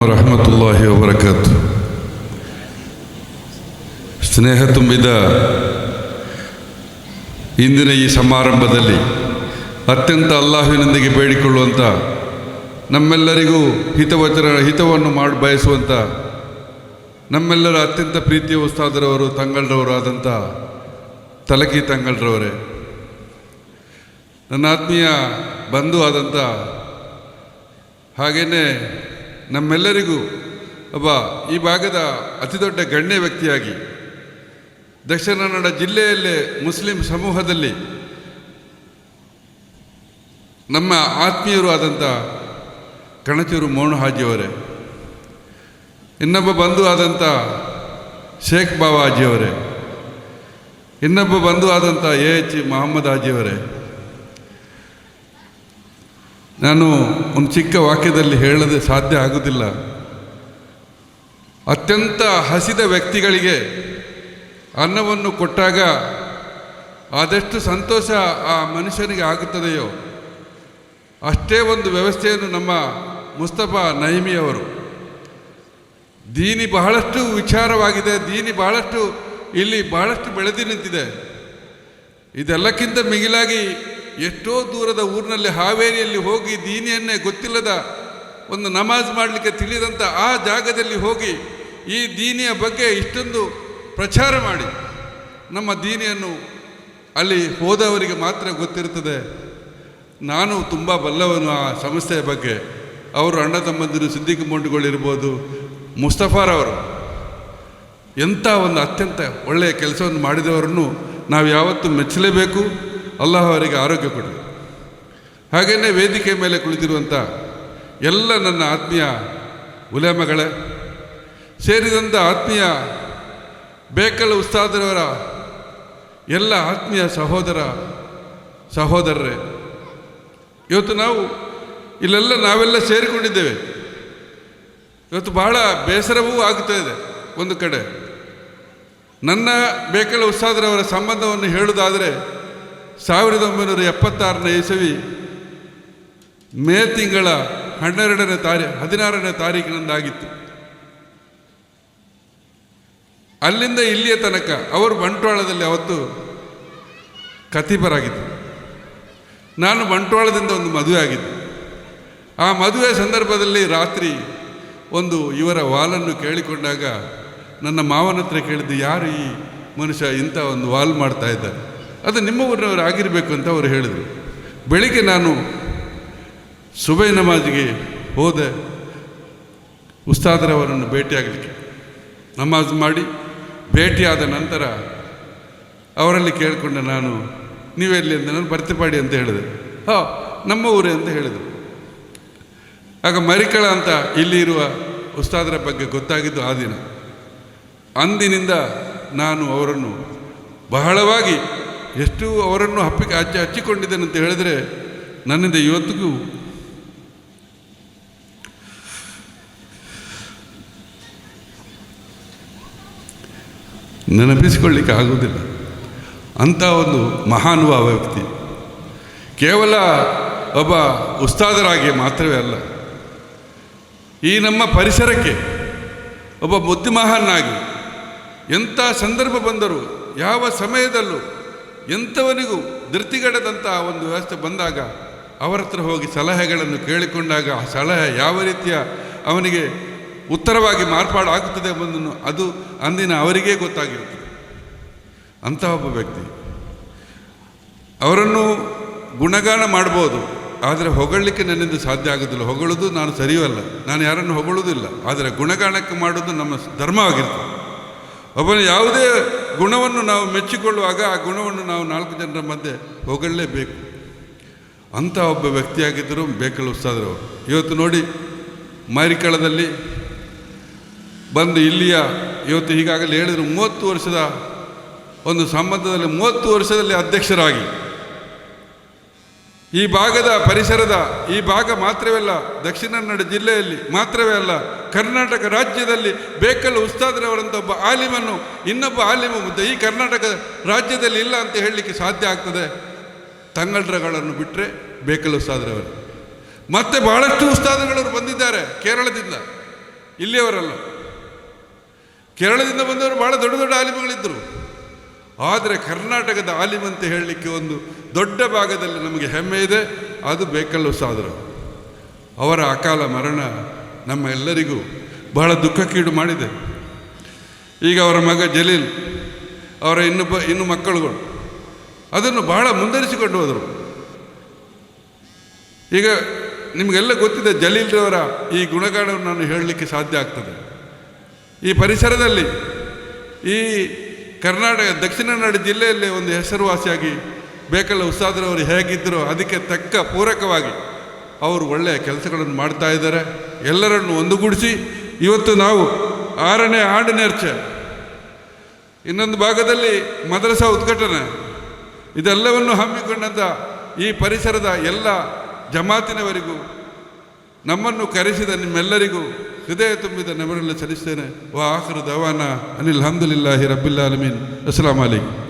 ರಹಮತುಲ್ಲಾಹಿ ವಬರಕಾತು. ಸ್ನೇಹ ತುಂಬಿದ ಇಂದಿನ ಈ ಸಮಾರಂಭದಲ್ಲಿ ಅತ್ಯಂತ ಅಲ್ಲಾಹುವಿನೊಂದಿಗೆ ಬೇಡಿಕೊಳ್ಳುವಂಥ, ನಮ್ಮೆಲ್ಲರಿಗೂ ಹಿತವನ್ನು ಬಯಸುವಂಥ ನಮ್ಮೆಲ್ಲರ ಅತ್ಯಂತ ಪ್ರೀತಿಯ ಉಸ್ತಾದರವರು, ತಂಗಳ್ರವರು ಆದಂಥ ತಲಕಿ ತಂಗಳ್ರವರೇ, ನನ್ನ ಆತ್ಮೀಯ ಬಂಧು ಆದಂಥ, ಹಾಗೆಯೇ ನಮ್ಮೆಲ್ಲರಿಗೂ ಒಬ್ಬ ಈ ಭಾಗದ ಅತಿದೊಡ್ಡ ಗಣ್ಯ ವ್ಯಕ್ತಿಯಾಗಿ ದಕ್ಷಿಣ ಕನ್ನಡ ಜಿಲ್ಲೆಯಲ್ಲೇ ಮುಸ್ಲಿಂ ಸಮೂಹದಲ್ಲಿ ನಮ್ಮ ಆತ್ಮೀಯರು ಆದಂಥ ಕಣಚೂರು ಮೋಹನ್ ಹಾಜಿಯವರೇ, ಇನ್ನೊಬ್ಬ ಬಂಧು ಆದಂಥ ಶೇಖ್ ಬಾಬಾ ಹಾಜಿಯವರೇ, ಇನ್ನೊಬ್ಬ ಬಂಧು ಆದಂಥ ಎಚ್ ಮೊಹಮ್ಮದ್ ಹಾಜಿಯವರೇ, ನಾನು ಒಂದು ಚಿಕ್ಕ ವಾಕ್ಯದಲ್ಲಿ ಹೇಳದೆ ಸಾಧ್ಯ ಆಗುವುದಿಲ್ಲ. ಅತ್ಯಂತ ಹಸಿದ ವ್ಯಕ್ತಿಗಳಿಗೆ ಅನ್ನವನ್ನು ಕೊಟ್ಟಾಗ ಆದಷ್ಟು ಸಂತೋಷ ಆ ಮನುಷ್ಯನಿಗೆ ಆಗುತ್ತದೆಯೋ ಅಷ್ಟೇ ಒಂದು ವ್ಯವಸ್ಥೆಯನ್ನು ನಮ್ಮ ಮುಸ್ತಫಾ ನೈಮಿಯವರು, ದೀನಿ ಬಹಳಷ್ಟು ವಿಚಾರವಾಗಿದೆ, ದೀನಿ ಬಹಳಷ್ಟು ಇಲ್ಲಿ ಬಹಳಷ್ಟು ಬೆಳೆದು ನಿಂತಿದೆ. ಇದೆಲ್ಲಕ್ಕಿಂತ ಮಿಗಿಲಾಗಿ ಎಷ್ಟೋ ದೂರದ ಊರಿನಲ್ಲಿ ಹಾವೇರಿಯಲ್ಲಿ ಹೋಗಿ ದೀನಿಯನ್ನೇ ಗೊತ್ತಿಲ್ಲದ ಒಂದು ನಮಾಜ್ ಮಾಡಲಿಕ್ಕೆ ತಿಳಿದಂಥ ಆ ಜಾಗದಲ್ಲಿ ಹೋಗಿ ಈ ದೀನಿಯ ಬಗ್ಗೆ ಇಷ್ಟೊಂದು ಪ್ರಚಾರ ಮಾಡಿ ನಮ್ಮ ದೀನಿಯನ್ನು ಅಲ್ಲಿ ಹೋದವರಿಗೆ ಮಾತ್ರ ಗೊತ್ತಿರುತ್ತದೆ. ನಾನು ತುಂಬ ಬಲ್ಲವನು ಆ ಸಂಸ್ಥೆಯ ಬಗ್ಗೆ. ಅವರು ಅಣ್ಣ ತಮ್ಮಂದಿರು ಸಿದ್ದಿಕ್ ಮೊಂಡುಗಳಿರ್ಬೋದು, ಮುಸ್ತಫಾರವರು ಎಂಥ ಒಂದು ಅತ್ಯಂತ ಒಳ್ಳೆಯ ಕೆಲಸವನ್ನು ಮಾಡಿದವರನ್ನು ನಾವು ಯಾವತ್ತೂ ಮೆಚ್ಚಲೇಬೇಕು. ಅಲ್ಲಾಹ್ ಅವರಿಗೆ ಆರೋಗ್ಯ ಕೊಡಲಿ. ಹಾಗೆಯೇ ವೇದಿಕೆ ಮೇಲೆ ಕುಳಿತಿರುವಂಥ ಎಲ್ಲ ನನ್ನ ಆತ್ಮೀಯ ಉಲೇಮಗಳೇ, ಸೇರಿದಂಥ ಆತ್ಮೀಯ ಬೇಕಲ್ ಉಸ್ತಾದರವರ ಎಲ್ಲ ಆತ್ಮೀಯ ಸಹೋದರರೇ, ಇವತ್ತು ನಾವೆಲ್ಲ ಸೇರಿಕೊಂಡಿದ್ದೇವೆ. ಇವತ್ತು ಬಹಳ ಬೇಸರವೂ ಆಗ್ತಾ ಇದೆ. ಒಂದು ಕಡೆ ನನ್ನ ಬೇಕಲ್ ಉಸ್ತಾದರವರ ಸಂಬಂಧವನ್ನು ಹೇಳುವುದಾದರೆ 1976ನೇ ಇಸವಿ ಮೇ ತಿಂಗಳ 16ನೇ ತಾರೀಕಿನಂದಾಗಿತ್ತು. ಅಲ್ಲಿಂದ ಇಲ್ಲಿಯ ತನಕ ಅವರು ಬಂಟ್ವಾಳದಲ್ಲಿ ಅವತ್ತು ಖತೀಬರಾಗಿದ್ದರು. ನಾನು ಬಂಟ್ವಾಳದಿಂದ ಒಂದು ಮದುವೆ ಆಗಿದ್ದೆ. ಆ ಮದುವೆ ಸಂದರ್ಭದಲ್ಲಿ ರಾತ್ರಿ ಒಂದು ಇವರ ವಾಲನ್ನು ಕೇಳಿಕೊಂಡಾಗ ನನ್ನ ಮಾವನ ಹತ್ರ ಕೇಳಿದ್ದು, ಯಾರು ಈ ಮನುಷ್ಯ ಇಂಥ ಒಂದು ವಾಲ್ ಮಾಡ್ತಾ ಇದ್ದಾರೆ, ಅದು ನಿಮ್ಮ ಊರಿನವರು ಆಗಿರಬೇಕು ಅಂತ ಅವರು ಹೇಳಿದರು. ಬೆಳಿಗ್ಗೆ ನಾನು ಸುಬೈ ನಮಾಜಿಗೆ ಹೋದೆ ಉಸ್ತಾದರವರನ್ನು ಭೇಟಿಯಾಗಲಿಕ್ಕೆ. ನಮಾಜ್ ಮಾಡಿ ಭೇಟಿಯಾದ ನಂತರ ಅವರಲ್ಲಿ ಕೇಳಿಕೊಂಡೆ, ನಾನು ನೀವೆಲ್ಲಿ ಅಂತ, ನಾನು ಬರ್ತಿಪಾಡಿ ಅಂತ ಹೇಳಿದೆ. ನಮ್ಮ ಊರೇ ಅಂತ ಹೇಳಿದರು. ಆಗ ಮರಿಕಳ ಅಂತ ಇಲ್ಲಿ ಇರುವ ಉಸ್ತಾದರ ಬಗ್ಗೆ ಗೊತ್ತಾಗಿದ್ದು ಆ ದಿನ. ಅಂದಿನಿಂದ ನಾನು ಅವರನ್ನು ಬಹಳವಾಗಿ ಎಷ್ಟು ಅವರನ್ನು ಹಚ್ಚಿಕೊಂಡಿದ್ದೇನೆ ಅಂತ ಹೇಳಿದರೆ ನನ್ನಿಂದ ಇವತ್ತಿಗೂ ನೆನಪಿಸಿಕೊಳ್ಳಿಕ್ಕೆ ಆಗುವುದಿಲ್ಲ. ಅಂಥ ಒಂದು ಮಹಾನುಭಾವ ವ್ಯಕ್ತಿ. ಕೇವಲ ಒಬ್ಬ ಉಸ್ತಾದರಾಗಿ ಮಾತ್ರವೇ ಅಲ್ಲ, ಈ ನಮ್ಮ ಪರಿಸರಕ್ಕೆ ಒಬ್ಬ ಬುದ್ಧಿಮಹಾನಾಗಿ ಎಂಥ ಸಂದರ್ಭ ಬಂದರೂ ಯಾವ ಸಮಯದಲ್ಲೂ ಎಂಥವನಿಗೂ ಧೃತಿಗಡದಂಥ ಒಂದು ವ್ಯವಸ್ಥೆ ಬಂದಾಗ ಅವರ ಹತ್ರ ಹೋಗಿ ಸಲಹೆಗಳನ್ನು ಕೇಳಿಕೊಂಡಾಗ ಆ ಸಲಹೆ ಯಾವ ರೀತಿಯ ಅವನಿಗೆ ಉತ್ತರವಾಗಿ ಮಾರ್ಪಾಡಾಗುತ್ತದೆ ಎಂಬುದನ್ನು ಅದು ಅಂದಿನ ಅವರಿಗೇ ಗೊತ್ತಾಗಿರುತ್ತದೆ. ಅಂಥ ಒಬ್ಬ ವ್ಯಕ್ತಿ. ಅವರನ್ನು ಗುಣಗಾನ ಮಾಡ್ಬೋದು, ಆದರೆ ಹೊಗಳಲಿಕ್ಕೆ ನನ್ನಿಂದ ಸಾಧ್ಯ ಆಗೋದಿಲ್ಲ. ಹೊಗಳೋದು ನಾನು ಸರಿಯಲ್ಲ, ನಾನು ಯಾರನ್ನು ಹೊಗಳೋದಿಲ್ಲ. ಆದರೆ ಗುಣಗಾನಕ್ಕೆ ಮಾಡೋದು ನಮ್ಮ ಧರ್ಮವಾಗಿರ್ತದೆ. ಒಬ್ಬನ ಯಾವುದೇ ಗುಣವನ್ನು ನಾವು ಮೆಚ್ಚಿಕೊಳ್ಳುವಾಗ ಆ ಗುಣವನ್ನು ನಾವು 4 ಜನರ ಮಧ್ಯೆ ಹೊಗಳಲೇಬೇಕು. ಅಂಥ ಒಬ್ಬ ವ್ಯಕ್ತಿಯಾಗಿದ್ದರು ಬೇಕಲ್ ಉಸ್ತಾದರವರು. ಇವತ್ತು ನೋಡಿ, ಮರಿಕಳದಲ್ಲಿ ಬಂದು ಇವತ್ತು ಈಗಾಗಲೇ ಹೇಳಿದರು 30 ವರ್ಷದ ಒಂದು ಸಂಬಂಧದಲ್ಲಿ 30 ವರ್ಷದಲ್ಲಿ ಅಧ್ಯಕ್ಷರಾಗಿ ಈ ಭಾಗದ ಪರಿಸರದ ಈ ಭಾಗ ಮಾತ್ರವೇ ಅಲ್ಲ, ದಕ್ಷಿಣ ಕನ್ನಡ ಜಿಲ್ಲೆಯಲ್ಲಿ ಮಾತ್ರವೇ ಅಲ್ಲ, ಕರ್ನಾಟಕ ರಾಜ್ಯದಲ್ಲಿ ಬೇಕಲ್ ಉಸ್ತಾದರವರಂಥ ಒಬ್ಬ ಆಲಿಮನ್ನು ಇನ್ನೊಬ್ಬ ಆಲಿಮ ಈ ಕರ್ನಾಟಕ ರಾಜ್ಯದಲ್ಲಿ ಇಲ್ಲ ಅಂತ ಹೇಳಲಿಕ್ಕೆ ಸಾಧ್ಯ ಆಗ್ತದೆ. ತಂಗಳ್ರಗಳನ್ನು ಬಿಟ್ಟರೆ ಬೇಕಲ್ ಉಸ್ತಾದರವರು. ಮತ್ತೆ ಬಹಳಷ್ಟು ಉಸ್ತಾದಗಳು ಬಂದಿದ್ದಾರೆ ಕೇರಳದಿಂದ. ಇಲ್ಲಿಯವರಲ್ಲ. ಕೇರಳದಿಂದ ಬಂದವರು ಭಾಳ ದೊಡ್ಡ ದೊಡ್ಡ ಆಲಿಮಗಳಿದ್ದರು. ಆದರೆ ಕರ್ನಾಟಕದ ಆಲಿಮ್ ಅಂತ ಹೇಳಲಿಕ್ಕೆ ಒಂದು ದೊಡ್ಡ ಭಾಗದಲ್ಲಿ ನಮಗೆ ಹೆಮ್ಮೆ ಇದೆ, ಅದು ಬೇಕಲ್ ಉಸ್ತಾದರು. ಅವರ ಅಕಾಲ ಮರಣ ನಮ್ಮ ಎಲ್ಲರಿಗೂ ಬಹಳ ದುಃಖಕ್ಕೀಡು ಮಾಡಿದೆ. ಈಗ ಅವರ ಮಗ ಜಲೀಲ್, ಅವರ ಇನ್ನು ಮಕ್ಕಳುಗಳು ಅದನ್ನು ಬಹಳ ಮುಂದುವರಿಸಿಕೊಂಡು ಹೋದರು. ಈಗ ನಿಮಗೆಲ್ಲ ಗೊತ್ತಿದೆ, ಜಲೀಲ್ರವರ ಈ ಗುಣಗಾನವನ್ನು ನಾನು ಹೇಳಲಿಕ್ಕೆ ಸಾಧ್ಯ ಆಗ್ತದೆ. ಈ ಪರಿಸರದಲ್ಲಿ ಈ ಕರ್ನಾಟಕ ದಕ್ಷಿಣ ಕನ್ನಡ ಜಿಲ್ಲೆಯಲ್ಲೇ ಒಂದು ಹೆಸರುವಾಸಿಯಾಗಿ ಬೇಕಲ್ಲ ಉಸ್ತಾದ್ರವರು ಹೇಗಿದ್ದರೂ ಅದಕ್ಕೆ ತಕ್ಕ ಪೂರಕವಾಗಿ ಅವರು ಒಳ್ಳೆಯ ಕೆಲಸಗಳನ್ನು ಮಾಡ್ತಾ ಇದ್ದಾರೆ. ಎಲ್ಲರನ್ನು ಒಂದುಗೂಡಿಸಿ ಇವತ್ತು ನಾವು 6ನೇ ಆಡು ನೇರ್ಚೆ, ಇನ್ನೊಂದು ಭಾಗದಲ್ಲಿ ಮದ್ರಸಾ ಉದ್ಘಾಟನೆ, ಇದೆಲ್ಲವನ್ನು ಹಮ್ಮಿಕೊಂಡಂಥ ಈ ಪರಿಸರದ ಎಲ್ಲ ಜಮಾತಿನವರಿಗೂ ನಮ್ಮನ್ನು ಕರೆಸಿದ ನಿಮ್ಮೆಲ್ಲರಿಗೂ ಹೃದಯ ತುಂಬಿದ ನಮನೆಲ್ಲ ಸಲ್ಲಿಸ್ತೇನೆ. ವಾ ಆಖಿರು ದವಾನ ಅನಿಲ್ ಹಮ್ದುಲಿಲ್ಲಾಹಿ ರಬ್ಬಿಲ್ ಆಲಮೀನ್. ಅಸ್ಸಲಾಮು ಅಲೈಕುಂ.